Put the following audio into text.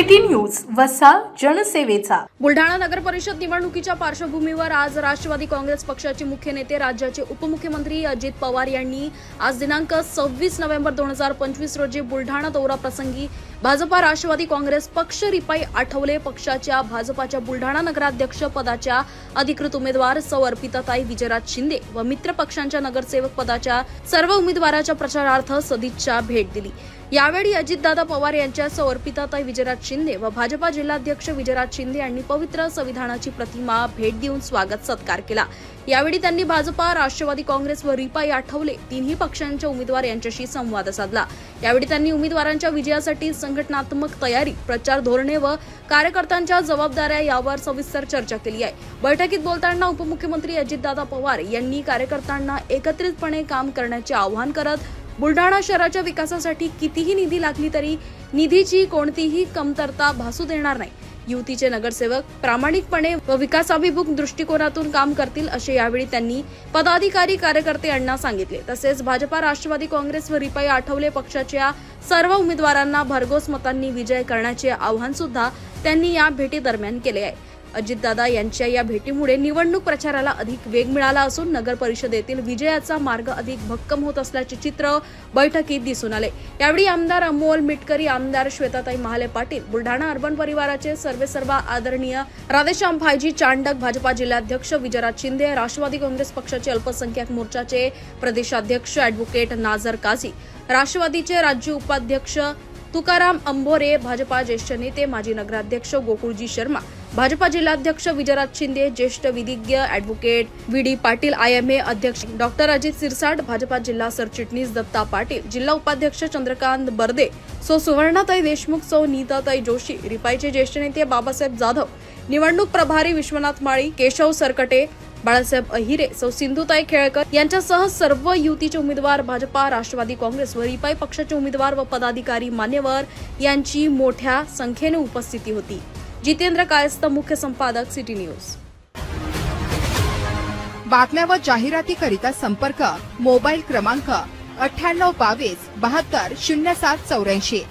City news वसा जनसेवेचा। बुलढाणा नगर परिषद निवडणुकीच्या पार्श्वभूमीवर आज राष्ट्रवादी काँग्रेस पक्षाचे मुख्य नेते राज्याचे उपमुख्यमंत्री अजित पवार यांनी आज दिनांक 26 नोव्हेंबर 2025 रोजी बुलढाणा दौरा प्रसंगी भाजपा राष्ट्रवादी काँग्रेस पक्ष रिपाई आठवले पक्षाच्या भाजपाच्या बुलढाणा नगराध्यक्ष पदाच्या अधिकृत उमेदवार सौ अर्पिताताई विजयराज शिंदे व मित्र पक्षांच्या नगरसेवक पदाच्या सर्व उमेदवारांच्या प्रचारार्थ सदिच्छा भेट दिली। यावेळी अजितदादा पवार यांच्या सौ अर्पिताताई विजयराज शिंदे व भाजपा जिल्हाध्यक्ष विजयराज शिंदे यांनी पवित्र संविधानाची प्रतिमा भेट देऊन स्वागत सत्कार केला। यावेळी त्यांनी भाजपा, राष्ट्रवादी काँग्रेस व रिपाई आठवले तिन्ही पक्षांच्या उमेदवार यांच्याशी संवाद साधला। यावेळी त्यांनी उमेदवारांच्या विजयासाठी संघटनात्मक तयारी, प्रचार धोरणे व कार्यकर्त्यांच्या जबाबदाऱ्या यावर सविस्तर चर्चा केली आहे। बैठकीत बोलताना उपमुख्यमंत्री अजितदादा पवार यांनी कार्यकर्त्यांना एकत्रितपणे काम करण्याचे आवाहन करत बुलढाणा शहराच्या विकासासाठी कितीही निधी लागली तरी निधीची कोणतीही कमतरता भासू देणार नाही। युतीचे नगरसेवक प्रामाणिकपणे व विकासाभिमुख दृष्टिकोनातून काम करतील असे यावेळी त्यांनी पदाधिकारी कार्यकर्ते यांना सांगितले। तसेच भाजपा, राष्ट्रवादी काँग्रेस व रिपाई आठवले पक्षाच्या सर्व उमेदवारांना भरघोस मतांनी विजय करण्याचे आवाहन सुद्धा त्यांनी या भेटी दरम्यान केले आहे। अजितदादा यांच्या या भेटीमुळे निवडणूक प्रचाराला अधिक वेग मिळाला असून नगर परिषदेतील विजयाचा मार्ग अधिक भक्कम होत असल्याचे चित्र बैठकीत दिसून आले। यावेळी आमदार अमोल मिटकरी, आमदार श्वेताताई महाले पाटील, बुलढाणा अर्बन परिवाराचे सर्वेसर्वा आदरणीय राधेश्याम भाईजी चांडक, भाजपा जिल्हाध्यक्ष विजयराज शिंदे, राष्ट्रवादी काँग्रेस पक्षाचे अल्पसंख्याक मोर्चाचे प्रदेशाध्यक्ष ॲडव्होकेट नाझर काझी, राष्ट्रवादीचे राज्य उपाध्यक्ष तुकाराम अंभोरे, भाजपा ज्येष्ठ नेते माजी नगराध्यक्ष गोकुळजी शर्मा, भाजपा जिल्हाध्यक्ष विजयराज शिंदे, ज्येष्ठ विधिज्ञ ॲडव्होकेट व्ही.डी. पाटील, आयएमए अध्यक्ष डॉक्टर अजित सिरसाट, भाजपा जिल्हा सरचिटणीस दत्ता पाटील, जिल्हा उपाध्यक्ष चंद्रकांत बर्दे, सौ सुवर्णाताई देशमुख, सौ नीताताई जोशी, रिपाईचे ज्येष्ठ नेते बाबासाहेब जाधव, निवडणूक प्रभारी विश्वनाथ माळी, केशव सरकटे, बाळासाहेब अहिरे, सौ सिंधुताई खेळकर यांच्यासह सर्व युतीचे उमेदवार, भाजपा, राष्ट्रवादी काँग्रेस व रिपाई पक्षाचे उमेदवार व पदाधिकारी मान्यवर यांची मोठ्या संख्येने उपस्थिती होती। जितेंद्र कायस्थ, मुख्य संपादक, सिटी न्यूज। बातम्या व जाहिरातीकरिता संपर्क मोबाईल क्रमांक 9822 72 0784।